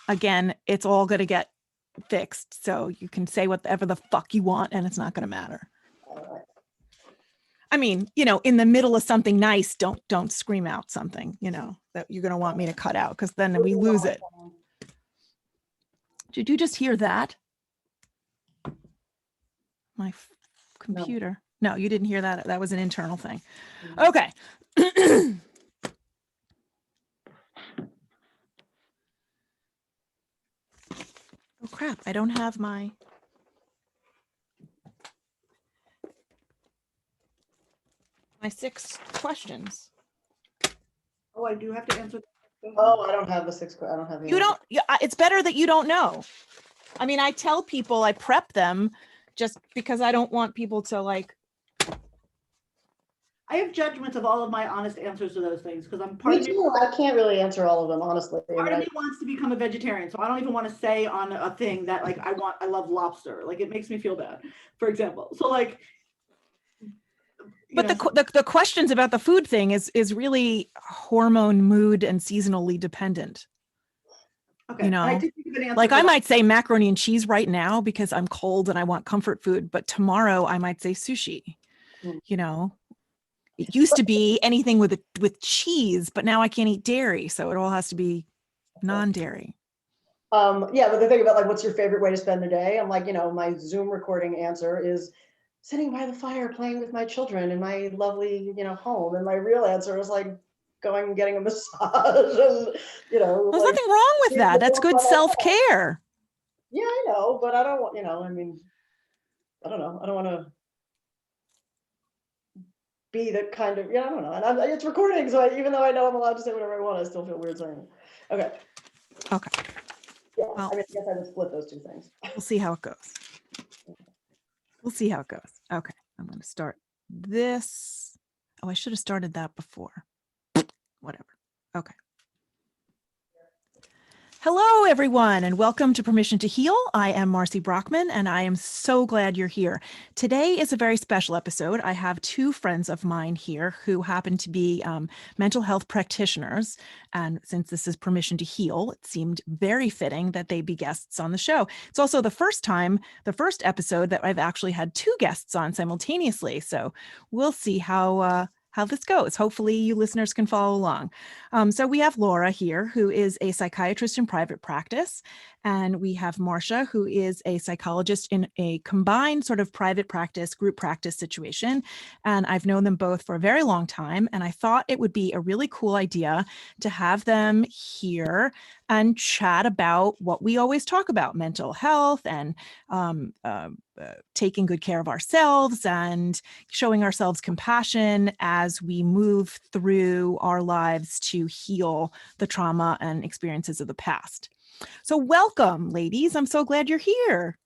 again, it's all going to get fixed. So you can say whatever the fuck you want and it's not going to matter. I mean, in the middle of something nice, don't scream out something, that you're going to want me to cut out, because then we lose it. Did you just hear that? My computer. No, you didn't hear that. That was an internal thing. Okay. Oh crap, I don't have my my 6 questions. Oh, I do have to answer. Oh, I don't have the 6. I don't have the. You don't. It's better that you don't know. I mean, I tell people, I prep them just because I don't want people to like. I have judgments of all of my honest answers to those things because I'm Me too. I can't really answer all of them, honestly. Part of me wants to become a vegetarian, so I don't even want to say on a thing that like I love lobster. Like it makes me feel bad, for example. So like. But the questions about the food thing is really hormone, mood, and seasonally dependent. Okay. Like I might say macaroni and cheese right now because I'm cold and I want comfort food, but tomorrow I might say sushi. It used to be anything with cheese, but now I can't eat dairy, so it all has to be non-dairy. Yeah, but the thing about like, what's your favorite way to spend the day? I'm like, my Zoom recording answer is sitting by the fire playing with my children in my lovely, home. And my real answer is like going and getting a massage. And, there's nothing wrong with that. That's good self-care. Yeah, I know, but I don't want, I mean, I don't know. I don't want to be the kind of, I don't know. And it's recording, so even though I know I'm allowed to say whatever I want, I still feel weird saying it. Okay. Okay. Yeah, well, I mean, I guess I would split those 2 things. We'll see how it goes. We'll see how it goes. Okay, I'm going to start this. Oh, I should have started that before. Whatever. Okay. Hello, everyone, and welcome to Permission to Heal. I am Marcy Brockman, and I am so glad you're here. Today is a very special episode. I have 2 friends of mine here who happen to be mental health practitioners. And since this is Permission to Heal, it seemed very fitting that they be guests on the show. It's also the first episode that I've actually had 2 guests on simultaneously. So we'll see how this goes. Hopefully you listeners can follow along. So we have Laura here, who is a psychiatrist in private practice. And we have Marcia, who is a psychologist in a combined sort of private practice, group practice situation. And I've known them both for a very long time. And I thought it would be a really cool idea to have them here and chat about what we always talk about, mental health and taking good care of ourselves and showing ourselves compassion as we move through our lives to heal the trauma and experiences of the past. So welcome, ladies. I'm so glad you're here.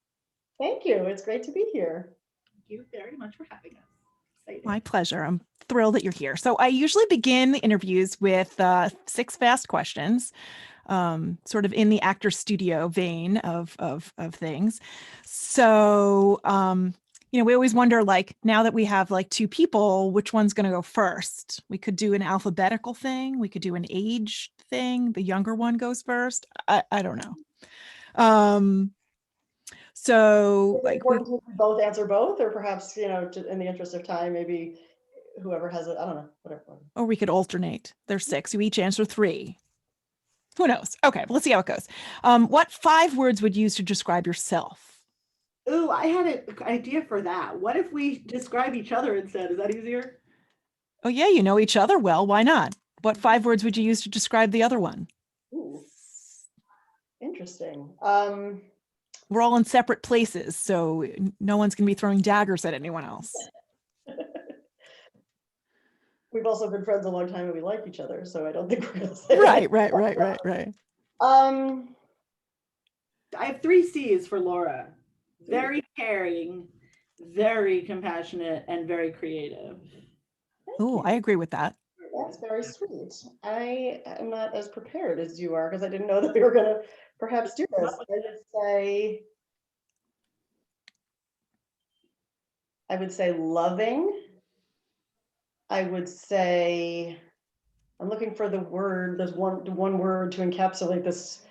Thank you. It's great to be here. Thank you very much for having us. Excited. My pleasure. I'm thrilled that you're here. So I usually begin the interviews with 6 fast questions. Sort of in the actor studio vein of things. So, we always wonder, like, now that we have like 2 people, which one's going to go first? We could do an alphabetical thing. We could do an age thing. The younger one goes first. I don't know. So like we both answer both, or perhaps, in the interest of time, maybe whoever has it, I don't know, whatever. Or we could alternate. There's 6. You each answer 3. Who knows? Okay, let's see how it goes. What 5 words would you use to describe yourself? Ooh, I had an idea for that. What if we describe each other instead? Is that easier? Oh, yeah, you know each other well. Why not? What 5 words would you use to describe the other one? Ooh, interesting. We're all in separate places, so no one's going to be throwing daggers at anyone else. We've also been friends a long time and we like each other, so I don't think we're going to say Right. I have 3 C's for Laura. Very caring, very compassionate, and very creative. Oh, I agree with that. That's very sweet. I am not as prepared as you are because I didn't know that we were going to perhaps do this. I would say loving. I would say, I'm looking for the word. There's one word to encapsulate this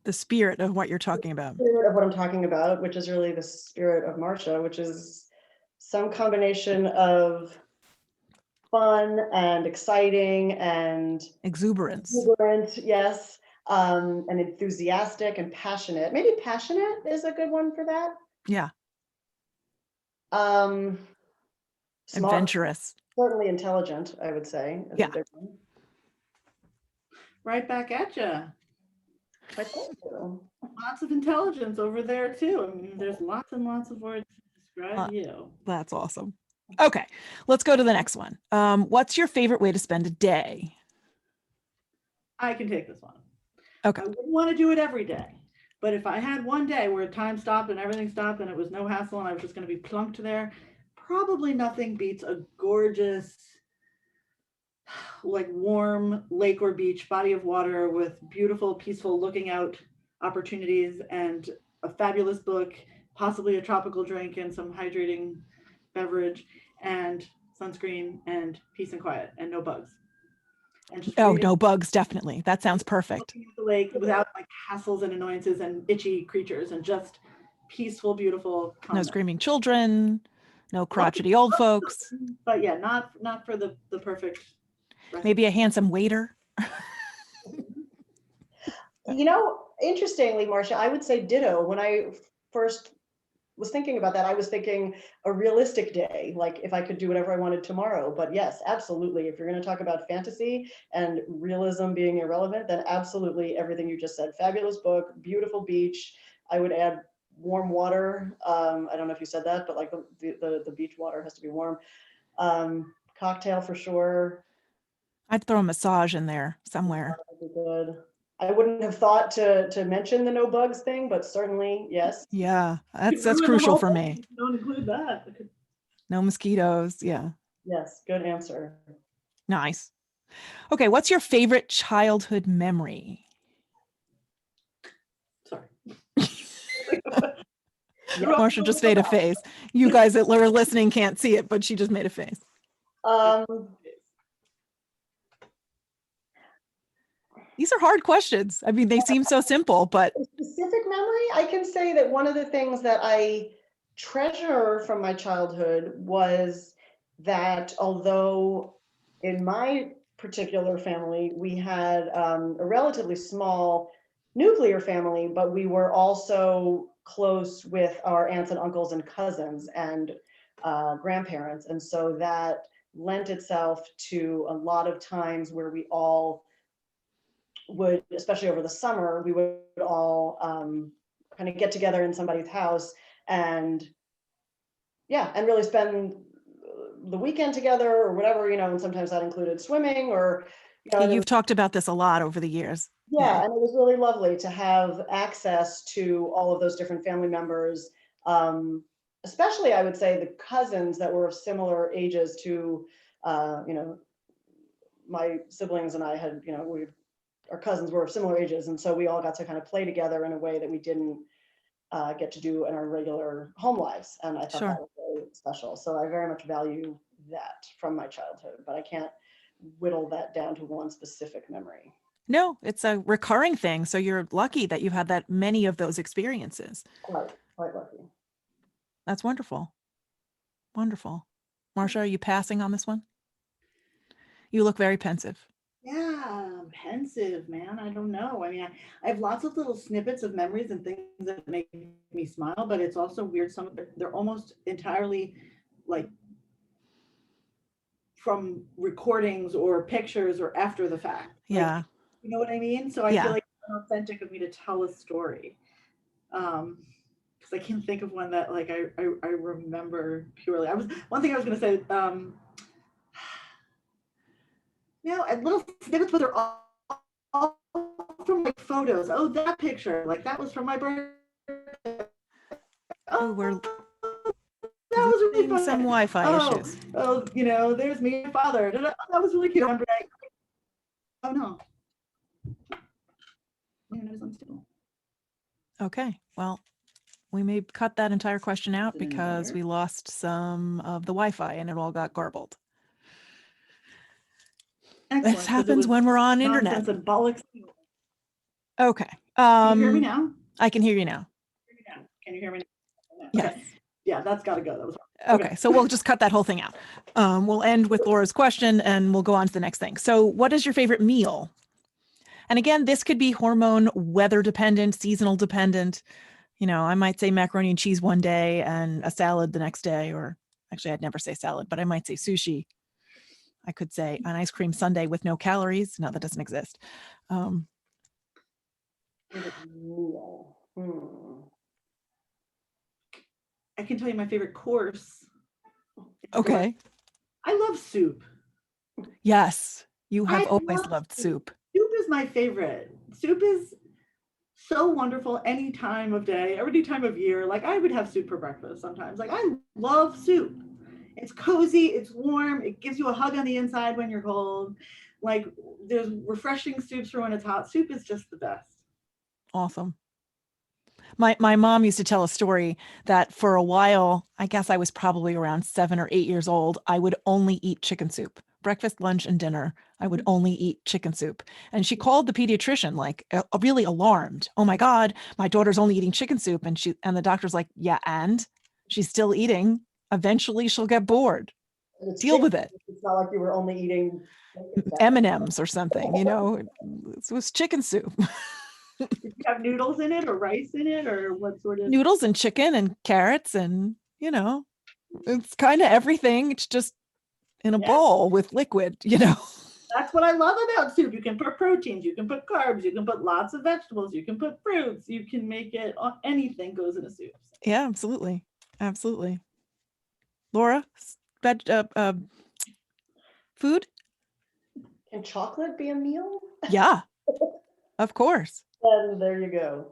The spirit of what you're talking about. Spirit of what I'm talking about, which is really the spirit of Marcia, which is some combination of fun and exciting and Exuberance. exuberant, yes, and enthusiastic and passionate. Maybe passionate is a good one for that. Yeah. Smart, Adventurous. certainly intelligent, I would say, is a big one. Right back at you. Thank you. Lots of intelligence over there too. I mean, there's lots and lots of words to describe you. That's awesome. Okay, let's go to the next one. What's your favorite way to spend a day? I can take this one. Okay. I wouldn't want to do it every day, but if I had one day where time stopped and everything stopped and it was no hassle and I was just going to be plunked there, probably nothing beats a gorgeous, like warm lake or beach, body of water with beautiful, peaceful looking out opportunities and a fabulous book, possibly a tropical drink and some hydrating beverage and sunscreen and peace and quiet and no bugs. And just no bugs, definitely. That sounds perfect. Looking at the lake without like hassles and annoyances and itchy creatures and just peaceful, beautiful. No screaming children, no crotchety old folks. But yeah, not for the perfect. Maybe a handsome waiter. You know, interestingly, Marcia, I would say ditto. When I first was thinking about that, I was thinking a realistic day, like if I could do whatever I wanted tomorrow. But yes, absolutely. If you're going to talk about fantasy and realism being irrelevant, then absolutely everything you just said. Fabulous book, beautiful beach. I would add warm water. I don't know if you said that, but like the beach water has to be warm. Cocktail for sure. I'd throw a massage in there somewhere. That would be good. I wouldn't have thought to mention the no bugs thing, but certainly, yes. Yeah, that's crucial for me. Don't include that. No mosquitoes. Yeah. Yes, good answer. Nice. Okay, what's your favorite childhood memory? Sorry. Marcia just made a face. You guys that are listening can't see it, but she just made a face. These are hard questions. I mean, they seem so simple, but. A specific memory, I can say that one of the things that I treasure from my childhood was that although in my particular family, we had a relatively small nuclear family, but we were also close with our aunts and uncles and cousins and grandparents. And so that lent itself to a lot of times where we all would, especially over the summer, we would all kind of get together in somebody's house and really spend the weekend together or whatever, and sometimes that included swimming or, You've talked about this a lot over the years. Yeah, and it was really lovely to have access to all of those different family members, especially I would say the cousins that were of similar ages to, my siblings and I had, our cousins were of similar ages. And so we all got to kind of play together in a way that we didn't get to do in our regular home lives. And I thought that was very special. So I very much value that from my childhood, but I can't whittle that down to one specific memory. No, it's a recurring thing. So you're lucky that you've had that many of those experiences. Quite lucky. That's wonderful. Wonderful. Marcia, are you passing on this one? You look very pensive. Yeah, I'm pensive, man. I don't know. I mean, I have lots of little snippets of memories and things that make me smile, but it's also weird. Some of they're almost entirely like from recordings or pictures or after the fact. Yeah. You know what I mean? So I feel like it's authentic of me to tell a story. Because I can't think of one that like I remember purely. One thing I was gonna say, little snippets, but they're all from like photos. Oh, that picture, like that was from my birthday. Oh, we're that was really fun. Some Wi-Fi issues. Oh, there's me and father. Oh, that was really cute. Oh no. Okay, well, we may cut that entire question out because we lost some of the Wi-Fi and it all got garbled. Excellent. This happens when we're on internet. And bollocks. Okay. Can you hear me Um, now? I can hear you now. Can you hear me now? Yes. Okay. Yeah, that's got to go. That was hard. Okay, so we'll just cut that whole thing out. We'll end with Laura's question and we'll go on to the next thing. So what is your favorite meal? And again, this could be hormone, weather dependent, seasonal dependent. You know, I might say macaroni and cheese one day and a salad the next day, or actually I'd never say salad, but I might say sushi. I could say an ice cream sundae with no calories. No, that doesn't exist. Favorite meal. I can tell you my favorite course. Okay. I love soup. Yes, you I have always love loved soup. Soup is my favorite. Soup is so wonderful any time of day, any time of year. Like I would have soup for breakfast sometimes. Like I love soup. It's cozy, it's warm, it gives you a hug on the inside when you're cold. Like there's refreshing soups for when it's hot. Soup is just the best. Awesome. My mom used to tell a story that for a while, I guess I was probably around 7 or 8 years old, I would only eat chicken soup. Breakfast, lunch, and dinner, I would only eat chicken soup. And she called the pediatrician like really alarmed. Oh my God, my daughter's only eating chicken soup. And the doctor's like, yeah, and she's still eating. Eventually she'll get bored. Deal with it. It's not like you were only eating M&Ms or something, you know, it was chicken soup. Did you have noodles in it or rice in it or what sort of? Noodles and chicken and carrots and, you know, it's kind of everything. It's just in a bowl with liquid, you know. That's what I love about soup. You can put proteins, you can put carbs, you can put lots of vegetables, you can put fruits, you can make it, anything goes in a soup. Yeah, absolutely. Absolutely. Laura, food? Can chocolate be a meal? Yeah, of course. Then there you go.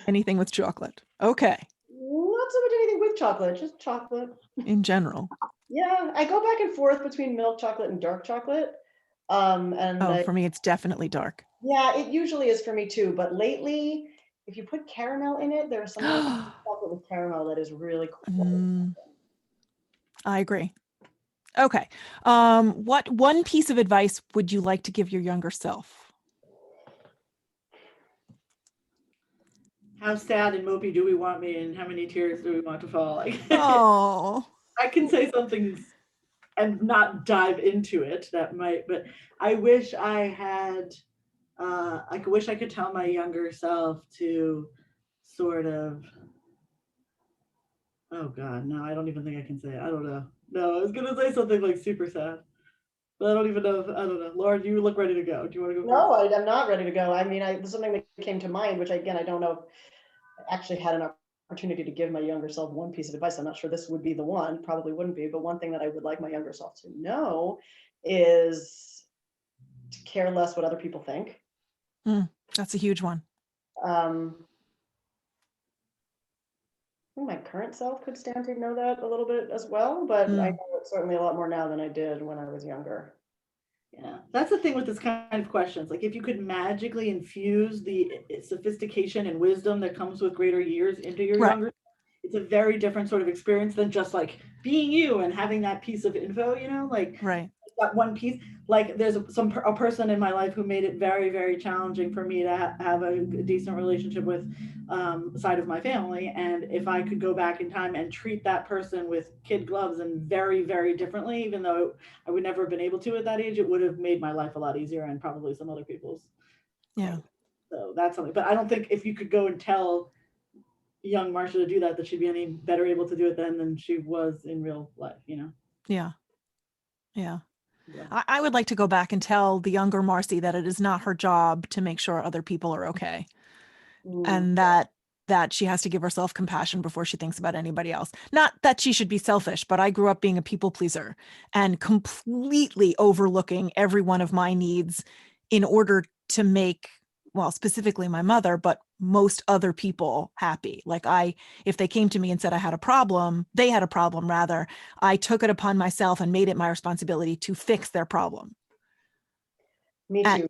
Anything with chocolate. Okay. Not so much anything with chocolate, just chocolate. In general. Yeah, I go back and forth between milk chocolate and dark chocolate. For me, it's definitely dark. Yeah, it usually is for me too. But lately, if you put caramel in it, there's something about chocolate with caramel that is really cool. I agree. Okay. What one piece of advice would you like to give your younger self? How sad and mopey do we want me and how many tears do we want to fall? Oh. I can say something and not dive into it that might, but I wish I had, I wish I could tell my younger self to sort of, oh God, no, I don't even think I can say it. I don't know. No, I was going to say something like super sad, but I don't even know. I don't know. Lauren, you look ready to go. Do you want to go? No, I'm not ready to go. I mean, there's something that came to mind, which again, I don't know if I actually had an opportunity to give my younger self one piece of advice. I'm not sure this would be the one, probably wouldn't be, but one thing that I would like my younger self to know is to care less what other people think. That's a huge one. My current self could stand to know that a little bit as well, but I know it certainly a lot more now than I did when I was younger. Yeah, that's the thing with this kind of questions. Like if you could magically infuse the sophistication and wisdom that comes with greater years into your younger, it's a very different sort of experience than just like being you and having that piece of info, you know, like that one piece. Like there's a person in my life who made it very, very challenging for me to have a decent relationship with side of my family. And if I could go back in time and treat that person with kid gloves and very, very differently, even though I would never have been able to at that age, it would have made my life a lot easier and probably some other people's. Yeah. So that's something, but I don't think if you could go and tell young Marsha to do that she'd be any better able to do it then than she was in real life, you know? Yeah. Yeah. I would like to go back and tell the younger Marcy that it is not her job to make sure other people are okay. And that she has to give herself compassion before she thinks about anybody else. Not that she should be selfish, but I grew up being a people pleaser and completely overlooking every one of my needs in order to make, well, specifically my mother, but most other people happy. Like if they came to me and said I had a problem, they had a problem rather, I took it upon myself and made it my responsibility to fix their problem. Me too.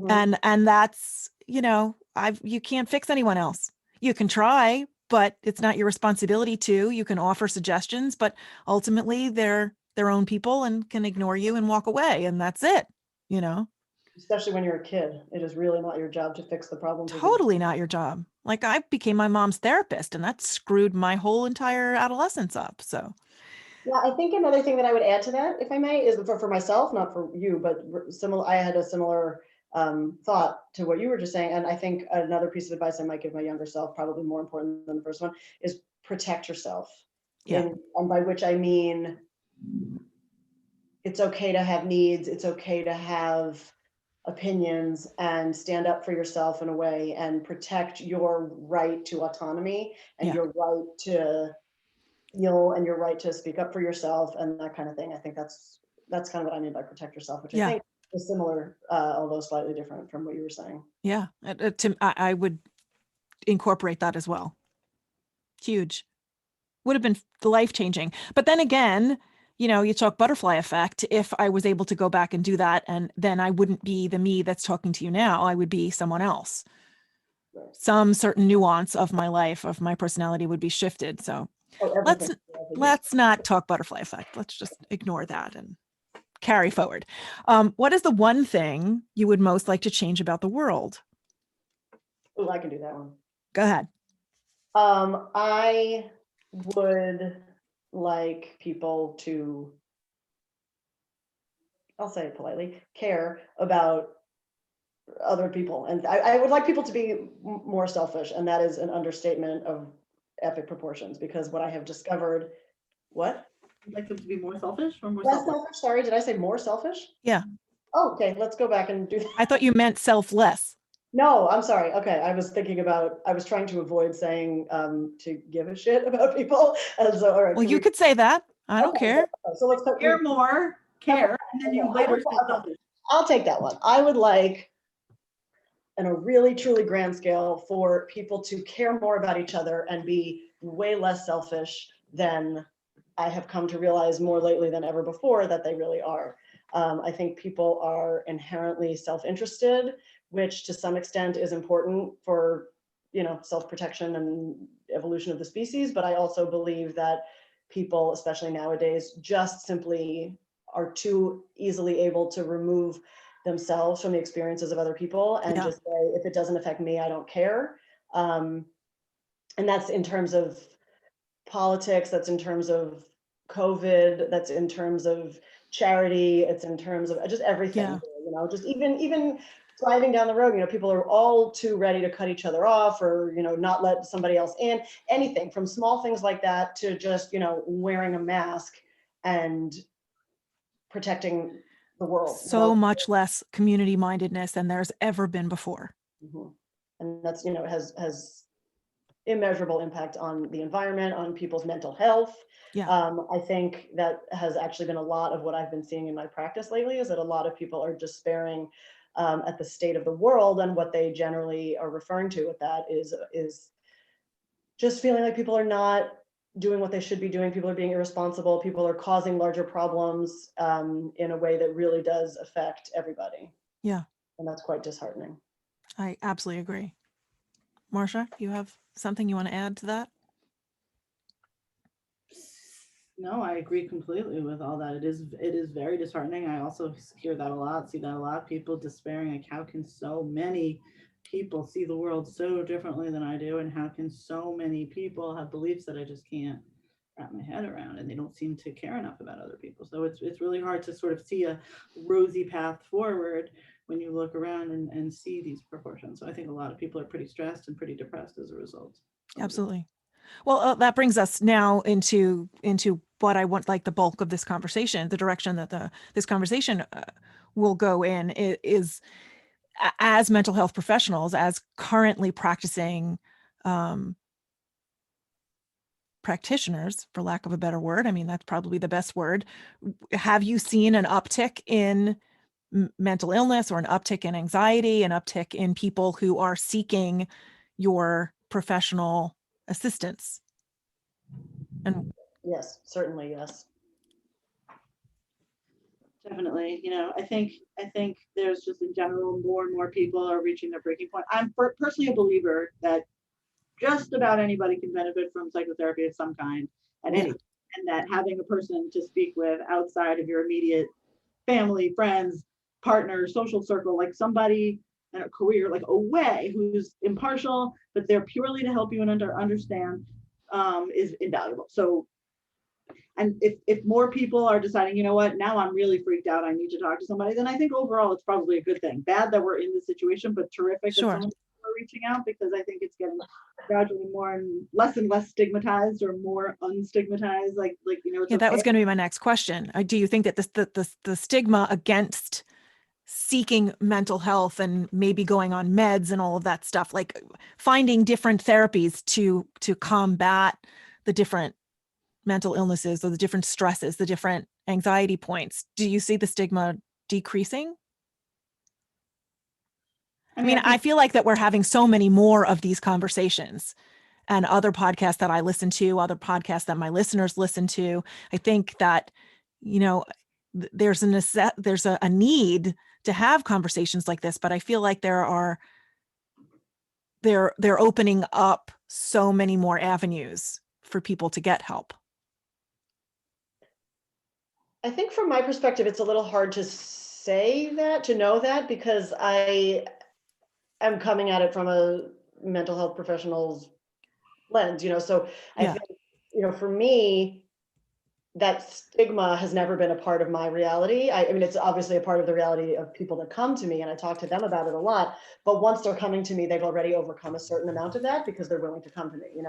And that's, you know, you can't fix anyone else. You can try, but it's not your responsibility to. You can offer suggestions, but ultimately they're their own people and can ignore you and walk away. And that's it, you know? Especially when you're a kid, it is really not your job to fix the problems of the Totally not your job. Like I became my mom's therapist and that screwed my whole entire adolescence up. So Yeah, I think another thing that I would add to that, if I may, is for myself, not for you, but similar. I had a similar thought to what you were just saying, and I think another piece of advice I might give my younger self, probably more important than the first one, is protect yourself. yeah, And by which I mean, it's okay to have needs. It's okay to have opinions and stand up for yourself in a way and protect your right to autonomy and yeah, your right to feel and your right to speak up for yourself and that kind of thing. I think that's kind of what I mean by protect yourself, which I yeah, think is similar, although slightly different from what you were saying. yeah. I would incorporate that as well. Huge. Would have been life changing. But then again, you talk butterfly effect. If I was able to go back and do that, and then I wouldn't be the me that's talking to you now, I would be someone else. Right. Some certain nuance of my life, of my personality would be shifted. So Oh, let's everything. let's not talk butterfly effect. Let's just ignore that and carry forward. What is the one thing you would most like to change about the world? Oh, I can do that one. Go ahead. I would like people to, I'll say it politely, care about other people. And I would like people to be more selfish. And that is an understatement of epic proportions, because what I have discovered, what? You'd like them to be more selfish or more Less selfless? selfish? Sorry, did I say more selfish? Yeah, Oh, okay, let's go back and do that. I thought you meant selfless. No, I'm sorry. Okay, I was trying to avoid saying to give a shit about people. And so, all right. Well, you could say that. I don't Okay, care. so let's put, Care more, care, and then you later say selfish. I'll take that one. I would like, on a really truly grand scale, for people to care more about each other and be way less selfish than I have come to realize more lately than ever before that they really are. I think people are inherently self-interested, which to some extent is important for, self-protection and evolution of the species. But I also believe that people, especially nowadays, just simply are too easily able to remove themselves from the experiences of other people and Yeah, just say, if it doesn't affect me, I don't care. Um, and that's in terms of politics, that's in terms of COVID, that's in terms of charity, it's in terms of just everything, yeah, just even driving down the road, people are all too ready to cut each other off or, not let somebody else in, anything from small things like that to just, wearing a mask and protecting the world. so much less community mindedness than there's ever been before. Mhm. And that's, has immeasurable impact on the environment, on people's mental health. Yeah, I think that has actually been a lot of what I've been seeing in my practice lately, is that a lot of people are despairing at the state of the world, and what they generally are referring to with that is just feeling like people are not doing what they should be doing. People are being irresponsible. People are causing larger problems in a way that really does affect everybody. yeah, And that's quite disheartening. I absolutely agree. Marcia, you have something you want to add to that? No, I agree completely with all that. It is very disheartening. I also hear that a lot, see that a lot. People despairing, like how can so many people see the world so differently than I do, and how can so many people have beliefs that I just can't wrap my head around, and they don't seem to care enough about other people. So it's really hard to sort of see a rosy path forward when you look around and see these proportions. So I think a lot of people are pretty stressed and pretty depressed as a result. Absolutely. Well, that brings us now into what I want, like the bulk of this conversation, the direction that this conversation will go in is as mental health professionals, as currently practicing practitioners, for lack of a better word. I mean, that's probably the best word. Have you seen an uptick in mental illness, or an uptick in anxiety, an uptick in people who are seeking your professional assistance? And Yes, certainly, yes. Definitely, I think there's just in general more and more people are reaching their breaking point. I'm personally a believer that just about anybody can benefit from psychotherapy of some kind at yeah, any, and that having a person to speak with outside of your immediate family, friends, partner, social circle, like somebody in a career, like a way who's impartial, but they're purely to help you and understand, is invaluable. So, and if more people are deciding, you know what, now I'm really freaked out, I need to talk to somebody, then I think overall it's probably a good thing. Bad that we're in this situation, but terrific that Sure. someone are reaching out, because I think it's getting gradually more and less stigmatized, or more unstigmatized. Like you know, it's Yeah, that was okay. going to be my next question. Do you think that the stigma against seeking mental health and maybe going on meds and all of that stuff, like finding different therapies to combat the different mental illnesses or the different stresses, the different anxiety points, do you see the stigma decreasing? I mean, I feel like that we're having so many more of these conversations, and other podcasts that I listen to, other podcasts that my listeners listen to. I think that, you know, there's a need to have conversations like this, but I feel like they're opening up so many more avenues for people to get help. I think from my perspective, it's a little hard to say that, to know that, because I am coming at it from a mental health professional's lens, so I Yeah. think, for me, that stigma has never been a part of my reality. I mean, it's obviously a part of the reality of people that come to me, and I talk to them about it a lot. But once they're coming to me, they've already overcome a certain amount of that because they're willing to come to me,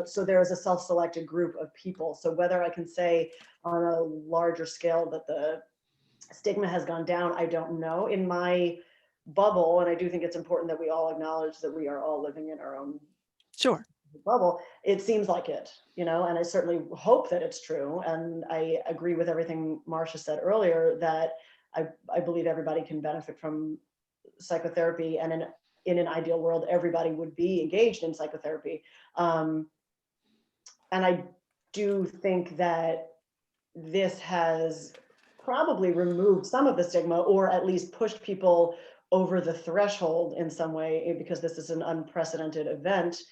So there is a self-selected group of people. So whether I can say on a larger scale that the stigma has gone down, I don't know. In my bubble, and I do think it's important that we all acknowledge that we are all living in our own Sure. bubble, it seems like it, and I certainly hope that it's true. And I agree with everything Marcia said earlier, that I believe everybody can benefit from psychotherapy, and in an ideal world, everybody would be engaged in psychotherapy. And I do think that this has probably removed some of the stigma, or at least pushed people over the threshold in some way, because this is an unprecedented event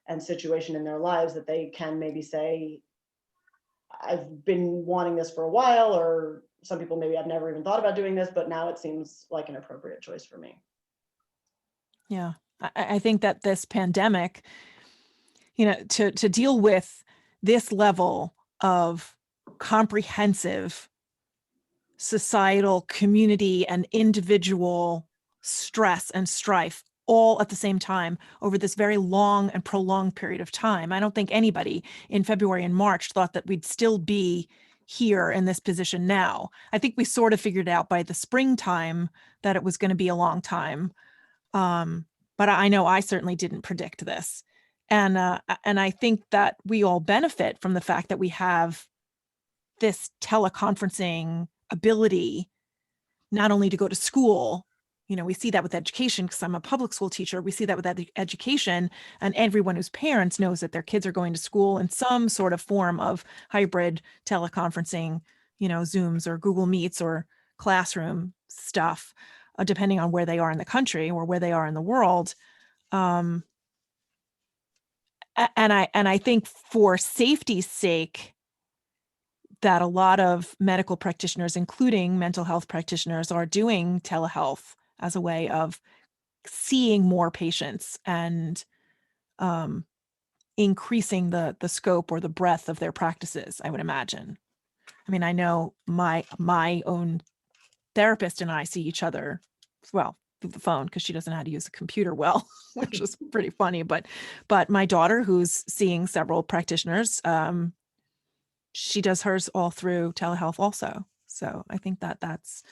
and situation in their lives, that they can maybe say, I've been wanting this for a while, or some people maybe I've never even thought about doing this, but now it seems like an appropriate choice for me. Yeah. I think that this pandemic, to deal with this level of comprehensive societal, community, and individual stress and strife all at the same time over this very long and prolonged period of time. I don't think anybody in February and March thought that we'd still be here in this position now. I think we sort of figured out by the springtime that it was going to be a long time. But I know I certainly didn't predict this. And I think that we all benefit from the fact that we have this teleconferencing ability, not only to go to school. We see that with education, because I'm a public school teacher. We see that with education, and everyone who's parents knows that their kids are going to school in some sort of form of hybrid teleconferencing, Zooms or Google Meets or classroom stuff, depending on where they are in the country or where they are in the world. And I think for safety's sake, that a lot of medical practitioners, including mental health practitioners, are doing telehealth as a way of seeing more patients and increasing the scope or the breadth of their practices, I would imagine. I mean, I know my own therapist and I see each other, well, through the phone, because she doesn't know how to use a computer well, which is pretty funny. But my daughter, who's seeing several practitioners, she does hers all through telehealth also. So I think that that's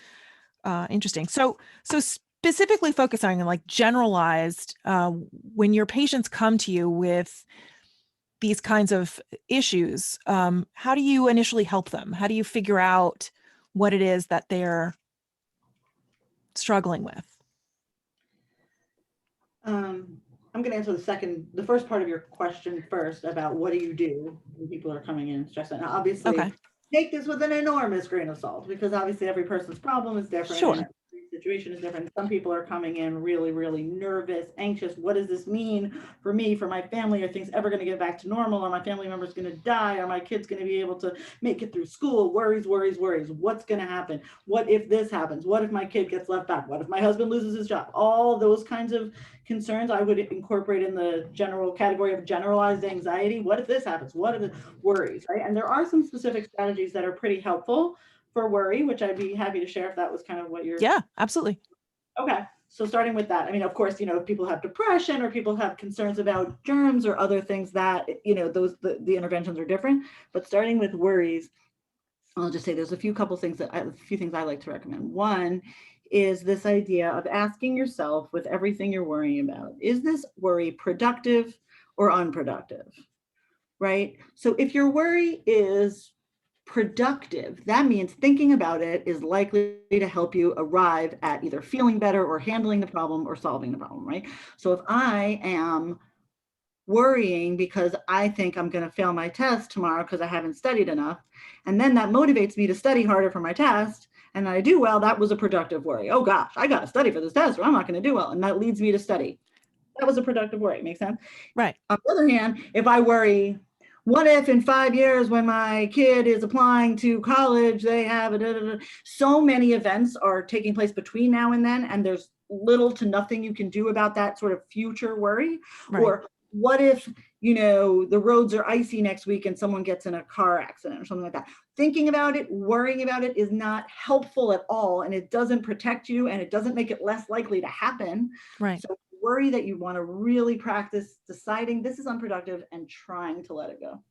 interesting. So specifically focusing on like generalized, when your patients come to you with these kinds of issues, how do you initially help them? How do you figure out what it is that they're struggling with? I'm going to answer the first part of your question first, about what do you do when people are coming in stressed. Now, obviously, Okay. take this with an enormous grain of salt, because obviously every person's problem is different. Sure. And every situation is different. Some people are coming in really, really nervous, anxious. What does this mean for me, for my family? Are things ever going to get back to normal? Are my family members going to die? Are my kids going to be able to make it through school? Worries, worries, worries. What's going to happen? What if this happens? What if my kid gets left back? What if my husband loses his job? All those kinds of concerns I would incorporate in the general category of generalized anxiety. What if this happens? What are the worries, right? And there are some specific strategies that are pretty helpful for worry, which I'd be happy to share if that was kind of what you're. Yeah, absolutely. Okay. So starting with that, I mean, of course, if people have depression or people have concerns about germs or other things that, the interventions are different, but starting with worries, I'll just say there's a few things I like to recommend. One is this idea of asking yourself with everything you're worrying about, is this worry productive or unproductive? Right? So if your worry is productive, that means thinking about it is likely to help you arrive at either feeling better or handling the problem or solving the problem, right? So if I am worrying because I think I'm going to fail my test tomorrow because I haven't studied enough, and then that motivates me to study harder for my test, and I do well, that was a productive worry. Oh gosh, I got to study for this test or I'm not going to do well. And that leads me to study. That was a productive worry. Make sense? Right. On the other hand, if I worry, what if in 5 years when my kid is applying to college, they have so many events are taking place between now and then, and there's little to nothing you can do about that sort of future worry. Right. Or what if, the roads are icy next week and someone gets in a car accident or something like that. Thinking about it, worrying about it is not helpful at all, and it doesn't protect you and it doesn't make it less likely to happen. Right. So worry that you want to really practice deciding this is unproductive and trying to let it go.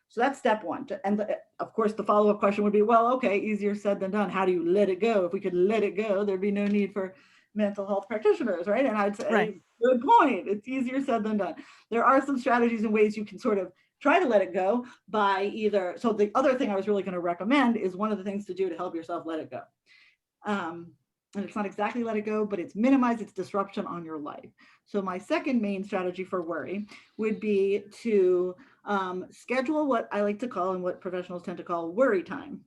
So that's step one. And of course, the follow-up question would be, well, okay, easier said than done. How do you let it go? If we could let it go, there'd be no need for mental health practitioners, right? And I'd say, right. Good point. It's easier said than done. There are some strategies and ways you can sort of try to let it go by either. So the other thing I was really going to recommend is one of the things to do to help yourself let it go. And it's not exactly let it go, but it's minimize its disruption on your life. So my second main strategy for worry would be to schedule what I like to call and what professionals tend to call worry time.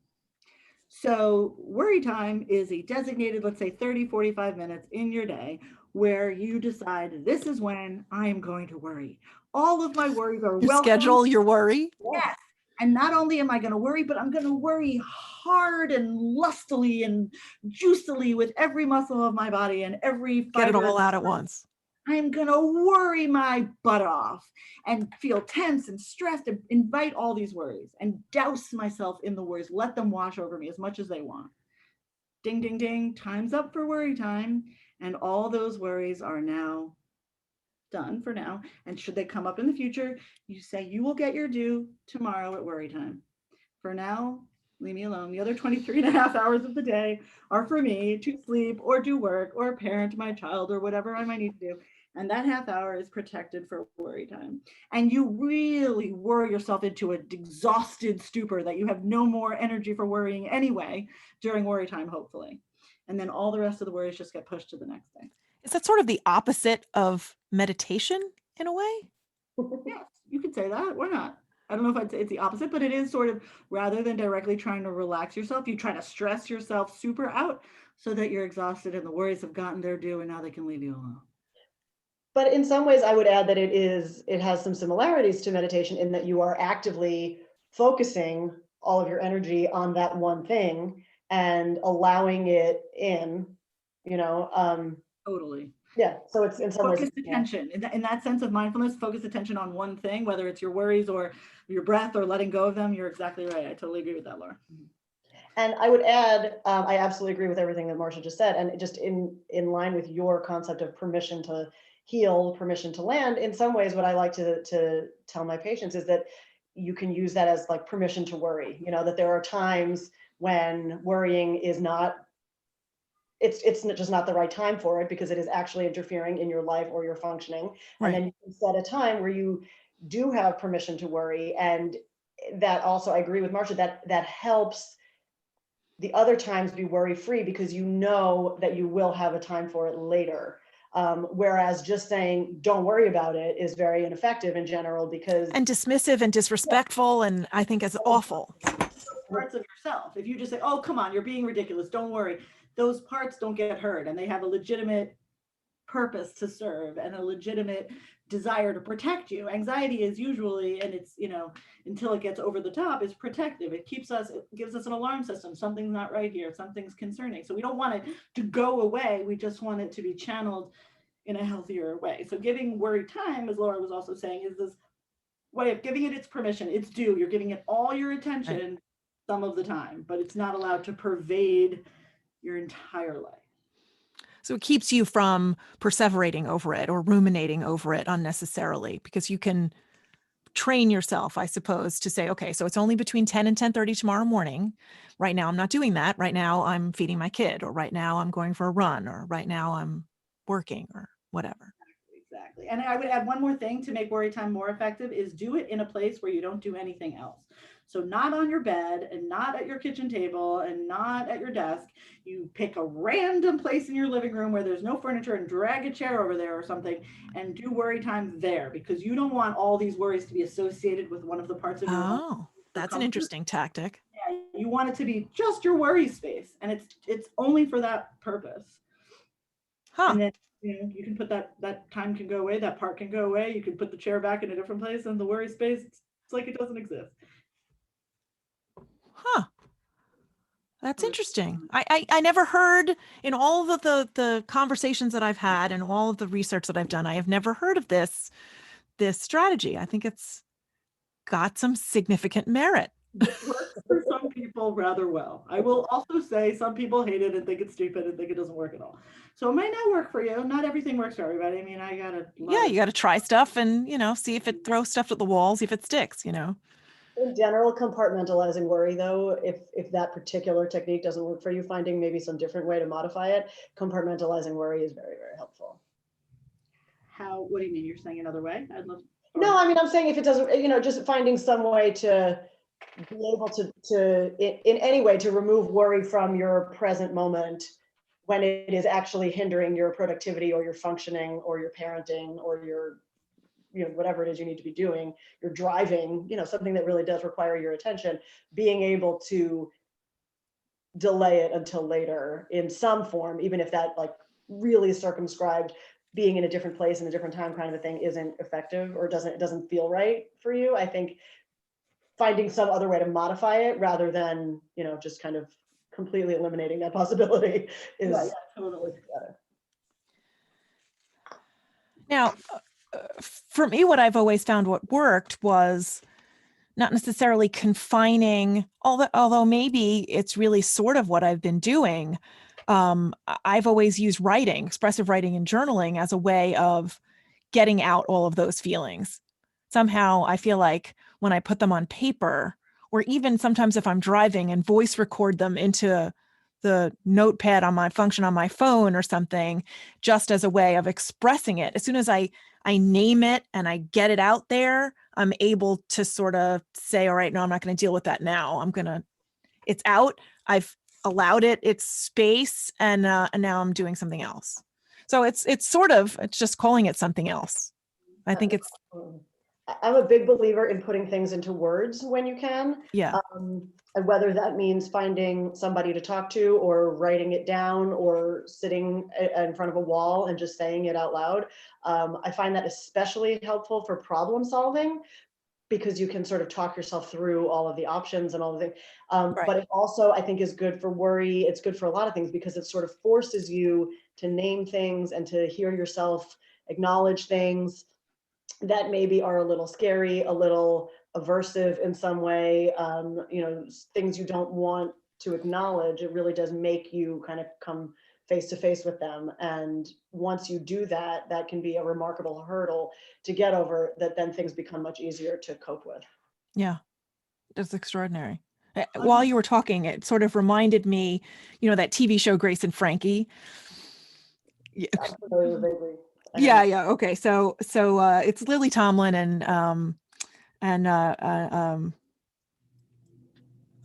So worry time is a designated, let's say 30, 45 minutes in your day where you decide this is when I am going to worry. All of my worries are You welcome. schedule your worry? Yes. And not only am I going to worry, but I'm going to worry hard and lustily and juicily with every muscle of my body and every fiber. Get it all out at once. I am going to worry my butt off and feel tense and stressed and invite all these worries and douse myself in the worries. Let them wash over me as much as they want. Ding, ding, ding. Time's up for worry time. And all those worries are now done for now. And should they come up in the future, you say you will get your due tomorrow at worry time. For now, leave me alone. The other 23 and a half hours of the day are for me to sleep or do work or parent my child or whatever I might need to do. And that half hour is protected for worry time. And you really worry yourself into an exhausted stupor that you have no more energy for worrying anyway during worry time, hopefully. And then all the rest of the worries just get pushed to the next day. Is that sort of the opposite of meditation in a way? Yes, you could say that. Why not? I don't know if I'd say it's the opposite, but it is sort of, rather than directly trying to relax yourself, you try to stress yourself super out so that you're exhausted and the worries have gotten their due and now they can leave you alone. But in some ways, I would add that it has some similarities to meditation in that you are actively focusing all of your energy on that one thing and allowing it in, Totally. Yeah. So it's in some ways. Focused attention. In that sense of mindfulness, focus attention on one thing, whether it's your worries or your breath or letting go of them. You're exactly right. I totally agree with that, Laura. And I would add, I absolutely agree with everything that Marcia just said. And just in line with your concept of permission to heal, permission to land, in some ways, what I like to tell my patients is that you can use that as like permission to worry, that there are times when worrying is not, it's just not the right time for it because it is actually interfering in your life or your functioning. Right. And then you can set a time where you do have permission to worry. And that also, I agree with Marcia, that helps the other times be worry-free because you know that you will have a time for it later. Whereas just saying, don't worry about it is very ineffective in general because. And dismissive and disrespectful, and I think is awful. Parts of yourself. If you just say, oh, come on, you're being ridiculous, don't worry. those parts don't get hurt and they have a legitimate purpose to serve and a legitimate desire to protect you. Anxiety is usually, and it's, until it gets over the top, is protective. It gives us an alarm system. Something's not right here. Something's concerning. So we don't want it to go away. We just want it to be channeled in a healthier way. So giving worry time, as Laura was also saying, is this way of giving it its permission. It's due. You're giving it all your attention some of the time, but it's not allowed to pervade your entire life. So it keeps you from perseverating over it or ruminating over it unnecessarily, because you can train yourself, I suppose, to say, okay, so it's only between 10 and 10:30 tomorrow morning. Right now, I'm not doing that. Right now, I'm feeding my kid, or right now, I'm going for a run, or right now, I'm working, or whatever. Exactly. And I would add one more thing to make worry time more effective is do it in a place where you don't do anything else. So not on your bed and not at your kitchen table and not at your desk. You pick a random place in your living room where there's no furniture and drag a chair over there or something and do worry time there, because you don't want all these worries to be associated with one of the parts of your life. Oh, that's an interesting tactic. Yeah, you want it to be just your worry space, and it's only for that purpose. Huh. And then you can put that time can go away, that part can go away. You can put the chair back in a different place, and the worry space, it's like it doesn't exist. Huh. That's interesting. I never heard, in all of the conversations that I've had and all of the research that I've done, I have never heard of this strategy. I think it's got some significant merit. It works for some people rather well. I will also say some people hate it and think it's stupid and think it doesn't work at all. So it might not work for you. Not everything works for everybody. I mean, you got to try stuff and, see if it throws stuff at the wall, see if it sticks, In general, compartmentalizing worry, though, if that particular technique doesn't work for you, finding maybe some different way to modify it, compartmentalizing worry is very, very helpful. What do you mean? You're saying another way? I'd love. No, I mean, I'm saying if it doesn't, just finding some way to be able to in any way to remove worry from your present moment when it is actually hindering your productivity or your functioning or your parenting or your whatever it is you need to be doing, you're driving, something that really does require your attention, being able to delay it until later in some form, even if that really circumscribed, being in a different place in a different time kind of a thing isn't effective or doesn't feel right for you. I think finding some other way to modify it rather than, just kind of completely eliminating that possibility is totally better. Now, for me, what I've always found what worked was not necessarily confining, although maybe it's really sort of what I've been doing. I've always used writing, expressive writing and journaling as a way of getting out all of those feelings. Somehow I feel like when I put them on paper, or even sometimes if I'm driving and voice record them into the notepad on my phone or something, just as a way of expressing it. As soon as I name it and I get it out there, I'm able to sort of say, all right, no, I'm not going to deal with that now. It's out. I've allowed it its space, and now I'm doing something else. So it's just calling it something else. I think I'm a big believer in putting things into words when you can. Yeah. And whether that means finding somebody to talk to or writing it down or sitting in front of a wall and just saying it out loud. I find that especially helpful for problem solving, because you can sort of talk yourself through all of the options and all of the things. Right. But it also, I think, is good for worry. It's good for a lot of things because it sort of forces you to name things and to hear yourself acknowledge things that maybe are a little scary, a little aversive in some way, things you don't want to acknowledge. It really does make you kind of come face to face with them. And once you do that, that can be a remarkable hurdle to get over, that then things become much easier to cope with. Yeah, that's extraordinary. While you were talking, it sort of reminded me, that TV show Grace and Frankie. Yeah. Okay. So it's Lily Tomlin and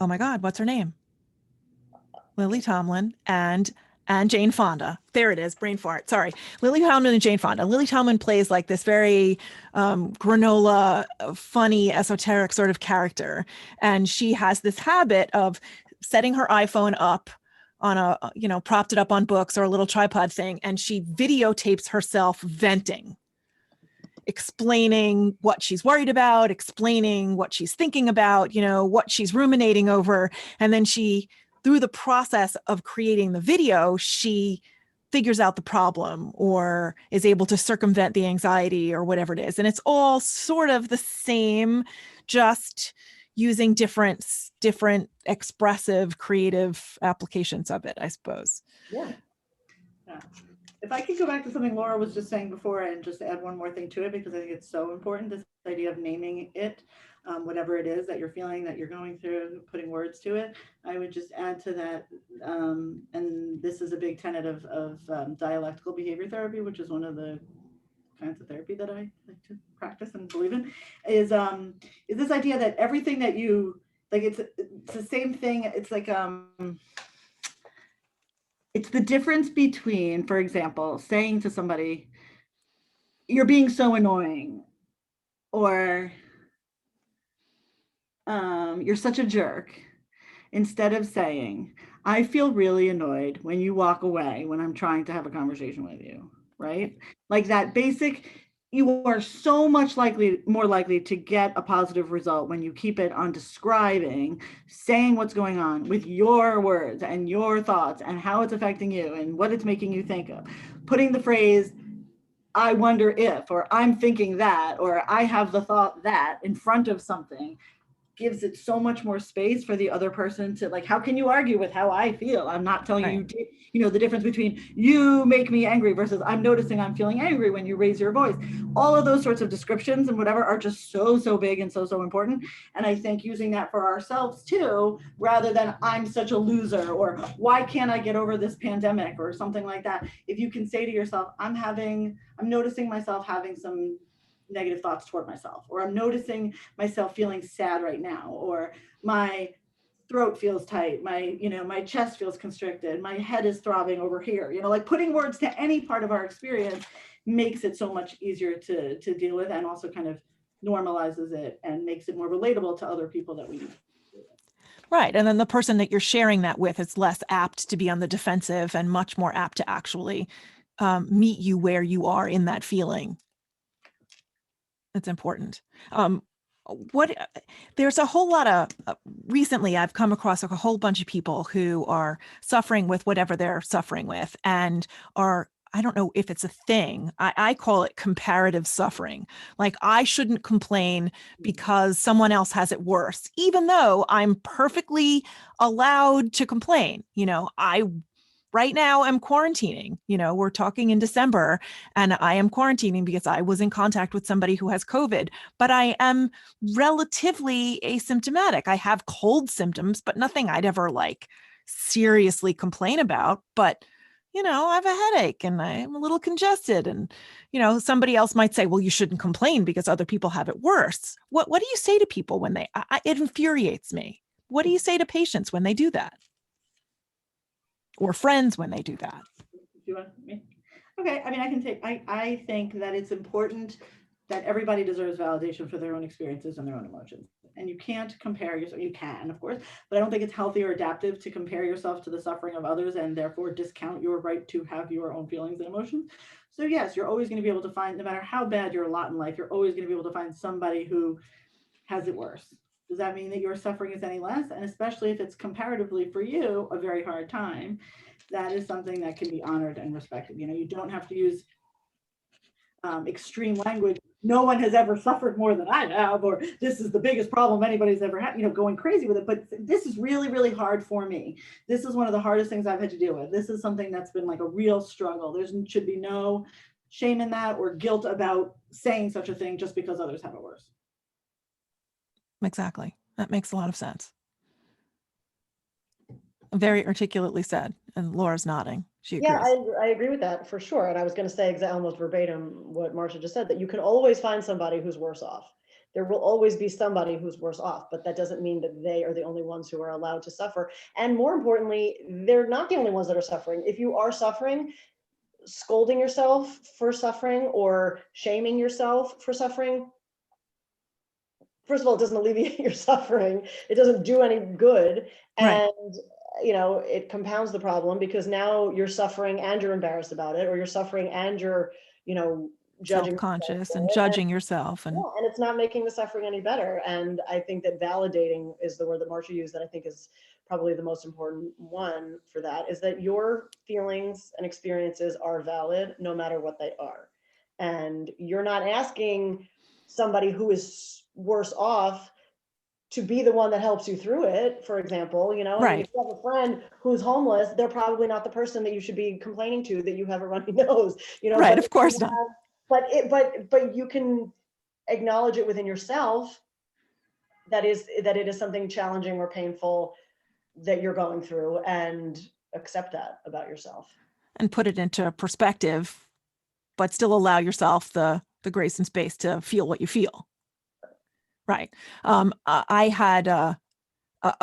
oh my God, what's her name? Lily Tomlin and Jane Fonda. There it is, brain fart. Sorry. Lily Tomlin and Jane Fonda. Lily Tomlin plays like this very granola, funny, esoteric sort of character. And she has this habit of setting her iPhone up on a, propped it up on books or a little tripod thing, and she videotapes herself venting, explaining what she's worried about, explaining what she's thinking about, what she's ruminating over. And then through the process of creating the video, she figures out the problem or is able to circumvent the anxiety or whatever it is. And it's all sort of the same, just using different expressive, creative applications of it, I suppose. Yeah. If I could go back to something Laura was just saying before and just add one more thing to it, because I think it's so important, this idea of naming it, whatever it is that you're feeling, that you're going through, putting words to it. I would just add to that, and this is a big tenet of dialectical behavior therapy, which is one of the kinds of therapy that I like to practice and believe in, is this idea that everything that you, like, it's the same thing. It's like, it's the difference between, for example, saying to somebody, you're being so annoying, or you're such a jerk, instead of saying, I feel really annoyed when you walk away when I'm trying to have a conversation with you, right? Like that basic, you are so much more likely to get a positive result when you keep it on describing, saying what's going on with your words and your thoughts and how it's affecting you and what it's making you think of. Putting the phrase, I wonder if, or I'm thinking that, or I have the thought that in front of something gives it so much more space for the other person to, like, how can you argue with how I feel? I'm not telling Right. you, the difference between you make me angry versus I'm noticing I'm feeling angry when you raise your voice. All of those sorts of descriptions and whatever are just so big and so important. And I think using that for ourselves too, rather than I'm such a loser, or why can't I get over this pandemic, or something like that. If you can say to yourself, I'm noticing myself having some negative thoughts toward myself, or I'm noticing myself feeling sad right now, or my throat feels tight, my chest feels constricted, my head is throbbing over here, like putting words to any part of our experience makes it so much easier to deal with, and also kind of normalizes it and makes it more relatable to other people that we meet. Right. And then the person that you're sharing that with is less apt to be on the defensive and much more apt to actually meet you where you are in that feeling. It's important. There's a whole lot of, recently I've come across a whole bunch of people who are suffering with whatever they're suffering with, and I don't know if it's a thing. I call it comparative suffering. Like, I shouldn't complain because someone else has it worse, even though I'm perfectly allowed to complain. Right now I'm quarantining. We're talking in December, and I am quarantining because I was in contact with somebody who has COVID, but I am relatively asymptomatic. I have cold symptoms, but nothing I'd ever seriously complain about. But I have a headache and I'm a little congested, and somebody else might say, well, you shouldn't complain because other people have it worse. What do you say to people when it infuriates me? What do you say to patients when they do that? Or friends when they do that? Do you want me? Okay, I mean, I think that it's important that everybody deserves validation for their own experiences and their own emotions. And you can't compare yourself. You can, of course, but I don't think it's healthy or adaptive to compare yourself to the suffering of others and therefore discount your right to have your own feelings and emotions. So yes, you're always going to be able to find, no matter how bad your lot in life, you're always going to be able to find somebody who has it worse. Does that mean that your suffering is any less? And especially if it's comparatively for you a very hard time, that is something that can be honored and respected. You don't have to use extreme language. No one has ever suffered more than I have, or this is the biggest problem anybody's ever had, going crazy with it. But this is really hard for me. This is one of the hardest things I've had to deal with. This is something that's been like a real struggle. There should be no shame in that or guilt about saying such a thing just because others have it worse. Exactly. That makes a lot of sense. Very articulately said, and Laura's nodding. She agrees. Yeah, I agree with that for sure. And I was going to say almost verbatim what Marcia just said, that you can always find somebody who's worse off. There will always be somebody who's worse off, but that doesn't mean that they are the only ones who are allowed to suffer. And more importantly, they're not the only ones that are suffering. If you are suffering, scolding yourself for suffering or shaming yourself for suffering, first of all, it doesn't alleviate your suffering. It doesn't do any good. Right. And it compounds the problem, because now you're suffering and you're embarrassed about it, or you're suffering and you're, judging yourself Self-conscious for and it. And judging yourself. And yeah, and it's not making the suffering any better. And I think that validating is the word that Marsha used, that I think is probably the most important one for that, is that your feelings and experiences are valid no matter what they are. And you're not asking somebody who is worse off to be the one that helps you through it, for example. I mean, if right, you have a friend who's homeless, they're probably not the person that you should be complaining to that you have a runny nose, right, but of course not. but you can acknowledge it within yourself, that it is something challenging or painful that you're going through, and accept that about yourself. And put it into perspective, but still allow yourself the grace and space to feel what you feel. Right. I had a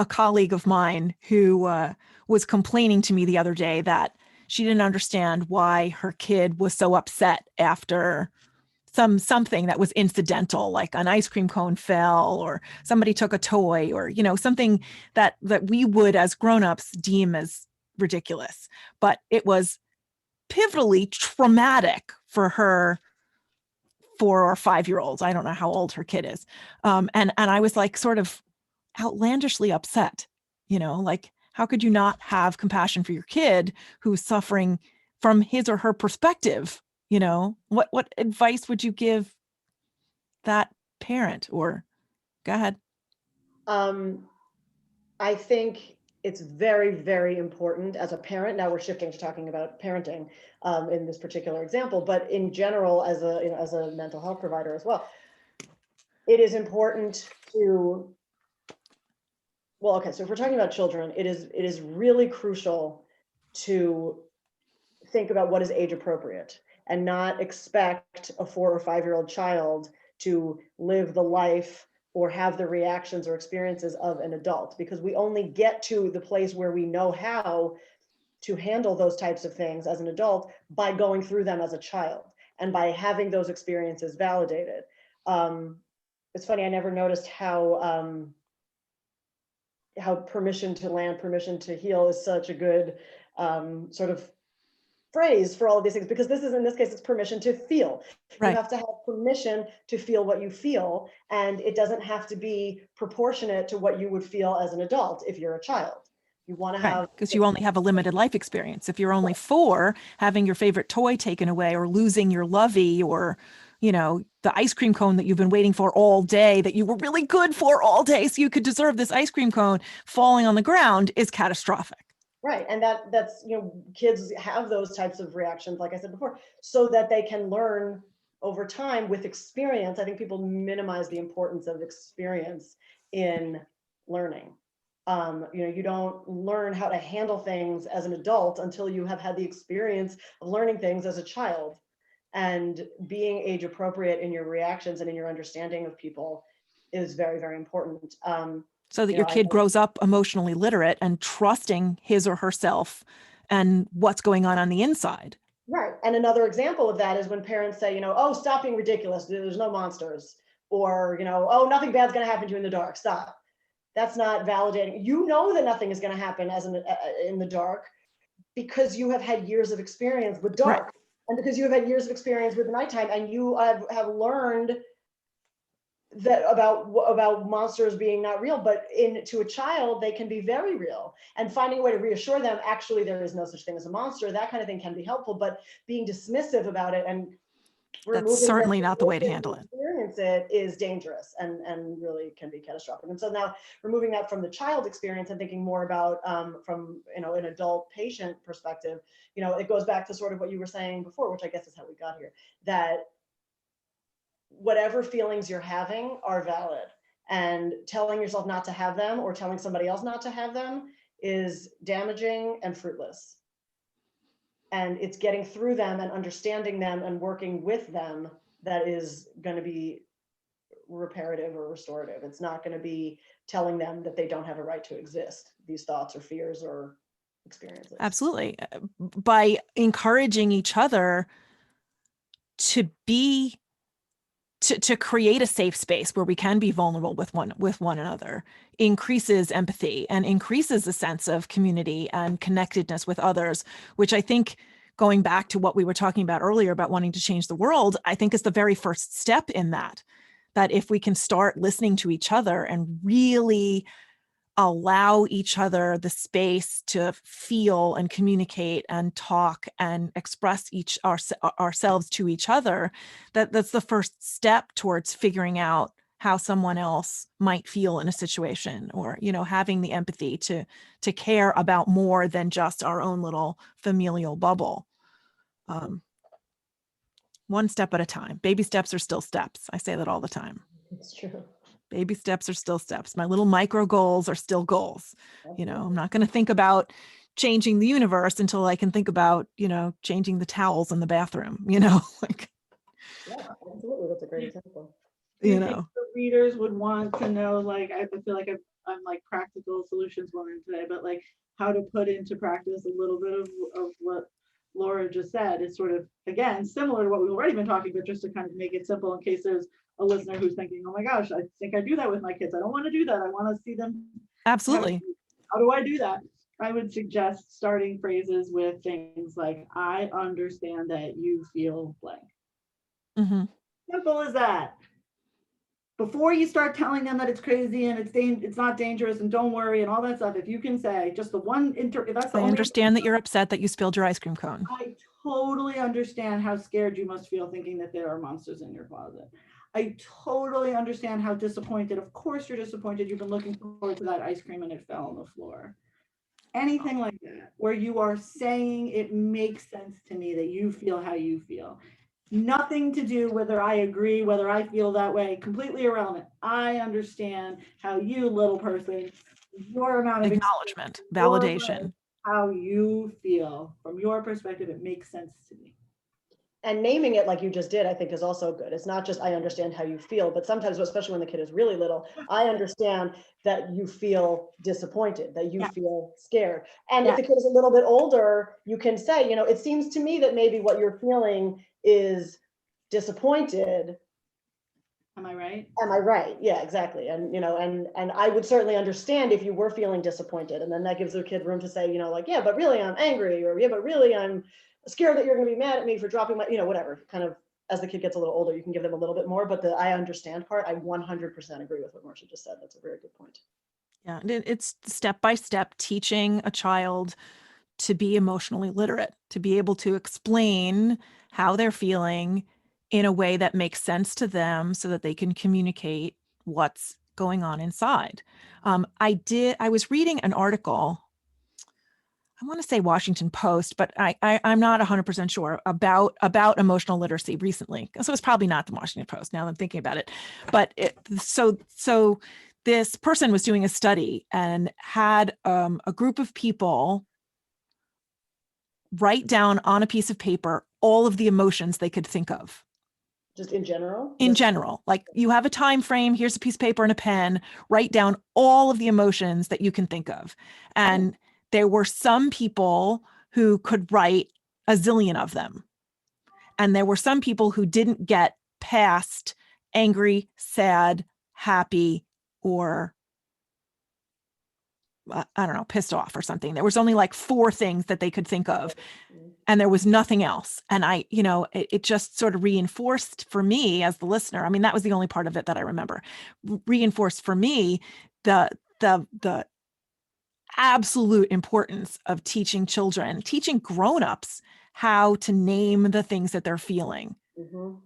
colleague of mine who was complaining to me the other day that she didn't understand why her kid was so upset after something that was incidental, like an ice cream cone fell, or somebody took a toy, or something that we would as grown-ups deem as ridiculous, but it was pivotally traumatic for her 4 or 5 year olds. I don't know how old her kid is. And I was like sort of outlandishly upset, like, how could you not have compassion for your kid who's suffering from his or her perspective? What advice would you give that parent? Or go ahead. um I think it's very, very important as a parent. Now we're shifting to talking about parenting in this particular example, but in general, as a mental health provider as well, it is important to, well, okay, so if we're talking about children, it is really crucial to think about what is age appropriate, and not expect a 4 or 5 year old child to live the life or have the reactions or experiences of an adult, because we only get to the place where we know how to handle those types of things as an adult by going through them as a child, and by having those experiences validated. um, it's funny, I never noticed how permission to land, permission to heal is such a good sort of phrase for all of these things, because in this case, it's permission to feel. You Right. have to have permission to feel what you feel, and it doesn't have to be proportionate to what you would feel as an adult if you're a child. You want to Right. have Because you only have a limited life experience. If you're only 4, having your favorite toy taken away, or losing your lovey, or, the ice cream cone that you've been waiting for all day, that you were really good for all day, so you could deserve this ice cream cone, falling on the ground is catastrophic. right, and that's kids have those types of reactions, like I said before, so that they can learn over time with experience. I think people minimize the importance of experience in learning. You don't learn how to handle things as an adult until you have had the experience of learning things as a child. And being age appropriate in your reactions and in your understanding of people is very, very important. So that your kid grows up emotionally literate and trusting his or herself and what's going on the inside. Right. And another example of that is when parents say, oh, stop being ridiculous. There's no monsters. Or, oh, nothing bad's going to happen to you in the dark. Stop. That's not validating. You know that nothing is going to happen in the dark, because you have had years of experience with Right. dark, and because you have had years of experience with nighttime, and you have learned that about monsters being not real. But to a child, they can be very real, and finding a way to reassure them, actually there is no such thing as a monster, that kind of thing can be helpful. But being dismissive about it and That's removing them certainly from not the way to handle it. experience it is dangerous, and really can be catastrophic. And so now, removing that from the child experience and thinking more about from an adult patient perspective, it goes back to sort of what you were saying before, which I guess is how we got here, that whatever feelings you're having are valid, and telling yourself not to have them, or telling somebody else not to have them, is damaging and fruitless. And it's getting through them and understanding them and working with them that is going to be reparative or restorative. It's not going to be telling them that they don't have a right to exist, these thoughts or fears or experiences. Absolutely. By encouraging each other to be to create a safe space where we can be vulnerable with one another increases empathy and increases a sense of community and connectedness with others, which I think, going back to what we were talking about earlier about wanting to change the world, I think is the very first step in that if we can start listening to each other and really allow each other the space to feel and communicate and talk and express ourselves to each other, that's the first step towards figuring out how someone else might feel in a situation, or, you know, having the empathy to care about more than just our own little familial bubble. One step at a time. Baby steps are still steps. I say that all the time. It's true. Baby steps are still steps. My little micro goals are still goals. You know, I'm not going to think about changing the universe until I can think about, you know, changing the towels in the bathroom, you know, like. Yeah, absolutely. That's a great example. Do you You think know, the readers would want to know, like, I feel like I'm like practical solutions woman today, but like how to put into practice a little bit of what Laura just said is sort of, again, similar to what we've already been talking, but just to kind of make it simple in case there's a listener who's thinking, oh my gosh, I think I do that with my kids. I don't want to do that. I want to see them. absolutely. How do I do that? I would suggest starting phrases with things like, I understand that you feel blank. Mm-hmm. Simple as that. Before you start telling them that it's crazy and it's not dangerous and don't worry and all that stuff, if you can say just the one that's the I only. understand that you're upset that you spilled your ice cream cone. I totally understand how scared you must feel thinking that there are monsters in your closet. I totally understand how disappointed. Of course you're disappointed. You've been looking forward to that ice cream and it fell on the floor. Anything like that, where you are saying it makes sense to me that you feel how you feel. Nothing to do whether I agree, whether I feel that way, completely irrelevant. I understand how you, little person, your amount of Acknowledgement, validation, validation. how you feel from your perspective, it makes sense to me. And naming it like you just did, I think, is also good. It's not just I understand how you feel, but sometimes, especially when the kid is really little, I understand that you feel disappointed, that you feel scared. And if the kid is a little bit older, you can say, you know, it seems to me that maybe what you're feeling is disappointed. Am I right? Am I right? Yeah, exactly. And, you know, and I would certainly understand if you were feeling disappointed. And then that gives the kid room to say, you know, like, yeah, but really I'm angry, or yeah, but really I'm scared that you're going to be mad at me for dropping my, you know, whatever. Kind of, as the kid gets a little older, you can give them a little bit more, but the I understand part, I 100% agree with what Marcia just said. That's a very good point. Yeah, it's step by step teaching a child to be emotionally literate, to be able to explain how they're feeling in a way that makes sense to them so that they can communicate what's going on inside. I was reading an article, I want to say Washington Post, but I'm not 100% sure about emotional literacy recently. So it's probably not the Washington Post now that I'm thinking about it. But so this person was doing a study and had a group of people write down on a piece of paper all of the emotions they could think of. Just in general? In general, like you have a time frame, here's a piece of paper and a pen, write down all of the emotions that you can think of. And there were some people who could write a zillion of them. And there were some people who didn't get past angry, sad, happy, or I don't know, pissed off or something. There was only like 4 things that they could think of, and there was nothing else. And it just sort of reinforced for me as the listener. I mean, that was the only part of it that I remember. Reinforced for me the absolute importance of teaching children, teaching grownups how to name the things that they're feeling. Mm-hmm.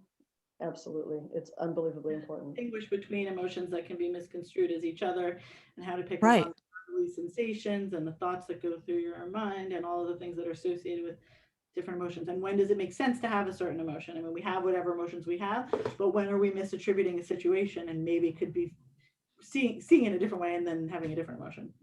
Absolutely. It's unbelievably important. Distinguish between emotions that can be misconstrued as each other and how to pick Right. up on bodily sensations and the thoughts that go through your mind and all of the things that are associated with different emotions. And when does it make sense to have a certain emotion? I mean, we have whatever emotions we have, but when are we misattributing a situation and maybe could be seeing in a different way and then having a different emotion?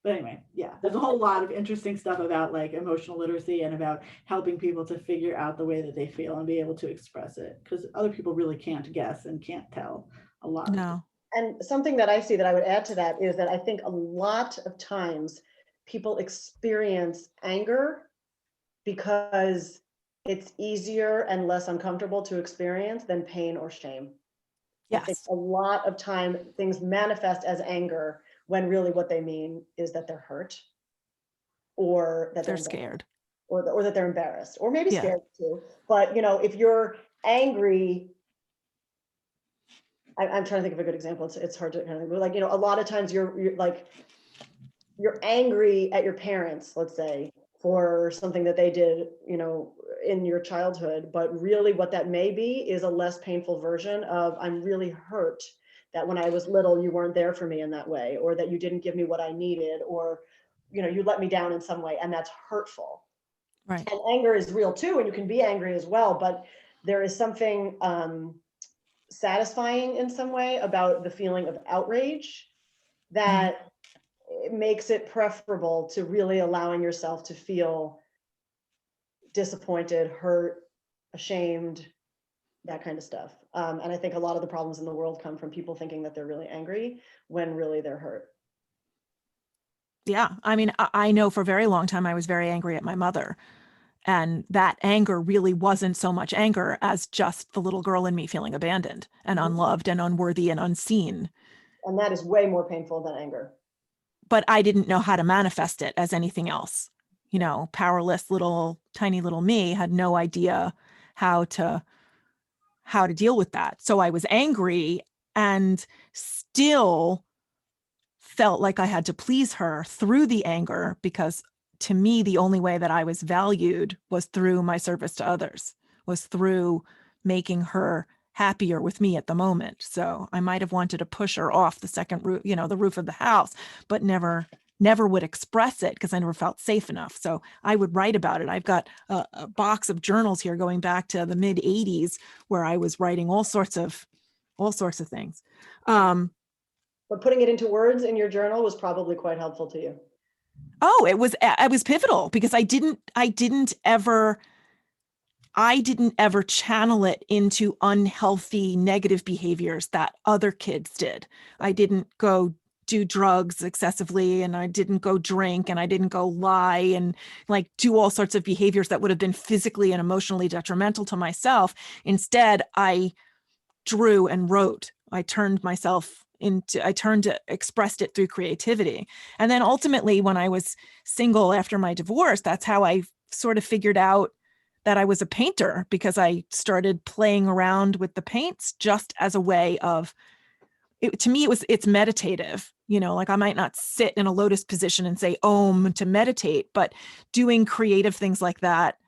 But anyway, yeah, there's a whole lot of interesting stuff about like emotional literacy and about helping people to figure out the way that they feel and be able to express it, because other people really can't guess and can't tell a lot. No. And something that I see that I would add to that is that I think a lot of times people experience anger because it's easier and less uncomfortable to experience than pain or shame. I think Yes. a lot of time things manifest as anger when really what they mean is that they're hurt, or that They're they're embarrassed, scared. or that they're embarrassed, or maybe Yeah. scared too. But if you're angry, I'm trying to think of a good example. It's hard to kind of like, a lot of times you're like, you're angry at your parents, let's say, for something that they did, in your childhood, but really what that may be is a less painful version of, I'm really hurt that when I was little, you weren't there for me in that way, or that you didn't give me what I needed, or, you let me down in some way, and that's hurtful. Right. And anger is real too, and you can be angry as well, but there is something satisfying in some way about the feeling of outrage that it makes it preferable to really allowing yourself to feel disappointed, hurt, ashamed, that kind of stuff. And I think a lot of the problems in the world come from people thinking that they're really angry when really they're hurt. Yeah. I mean, I know for a very long time I was very angry at my mother. And that anger really wasn't so much anger as just the little girl in me feeling abandoned and unloved and unworthy and unseen. And that is way more painful than anger. But I didn't know how to manifest it as anything else. Powerless little, tiny little me had no idea how to deal with that. So I was angry and still felt like I had to please her through the anger, because to me, the only way that I was valued was through my service to others, was through making her happier with me at the moment. So I might have wanted to push her off the second roof, the roof of the house, but never would express it because I never felt safe enough. So I would write about it. I've got a box of journals here going back to the mid 80s where I was writing all sorts of things. But putting it into words in your journal was probably quite helpful to you. Oh, it was pivotal because I didn't ever channel it into unhealthy, negative behaviors that other kids did. I didn't go do drugs excessively, and I didn't go drink, and I didn't go lie and like do all sorts of behaviors that would have been physically and emotionally detrimental to myself. Instead, I drew and wrote. I expressed it through creativity. And then ultimately, when I was single after my divorce, that's how I sort of figured out that I was a painter, because I started playing around with the paints just as a way of to me, it's meditative, like I might not sit in a lotus position and say Om to meditate, but doing creative things like that.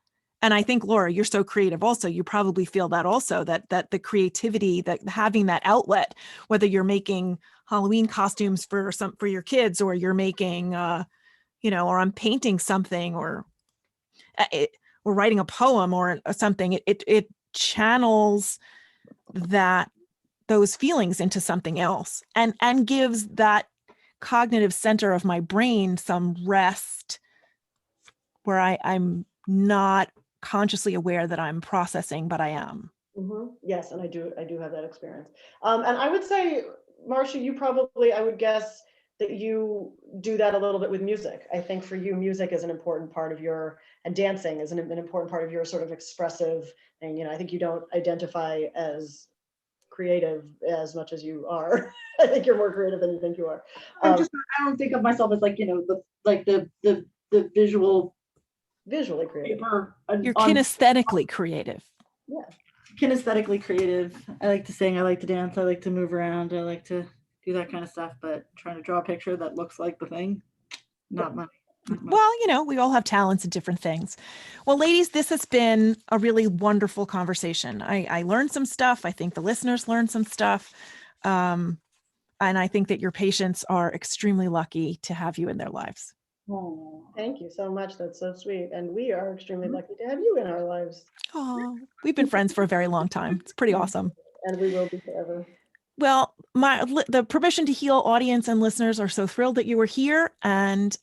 And I think, Laura, you're so creative also. You probably feel that also, that the creativity, that having that outlet, whether you're making Halloween costumes for your kids, or you're making, or I'm painting something, or writing a poem or something, it channels those feelings into something else, and gives that cognitive center of my brain some rest, where I'm not consciously aware that I'm processing, but I am. Yes, and I do have that experience. And I would say, Marcia, you probably, I would guess that you do that a little bit with music. I think for you, music is an important part of and dancing is an important part of your sort of expressive thing. I think you don't identify as creative as much as you are. I think you're more creative than you think you are. I don't think of myself as the Visually creative. paper. You're kinesthetically creative. Yeah. Kinesthetically creative. I like to sing, I like to dance, I like to move around, I like to do that kind of stuff, but trying to draw a picture that looks like the thing, not much. Well, we all have talents in different things. Well, ladies, this has been a really wonderful conversation. I learned some stuff. I think the listeners learned some stuff. And I think that your patients are extremely lucky to have you in their lives. Oh, thank you so much. That's so sweet. And we are extremely lucky to have you in our lives. Oh, we've been friends for a very long time. It's pretty awesome. And we will be forever. Well, the Permission to Heal audience and listeners are so thrilled that you were here, and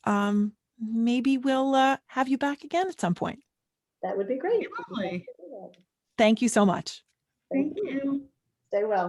maybe we'll have you back again at some point. That would be great. Lovely. Thank you so much. Thank you. Stay well.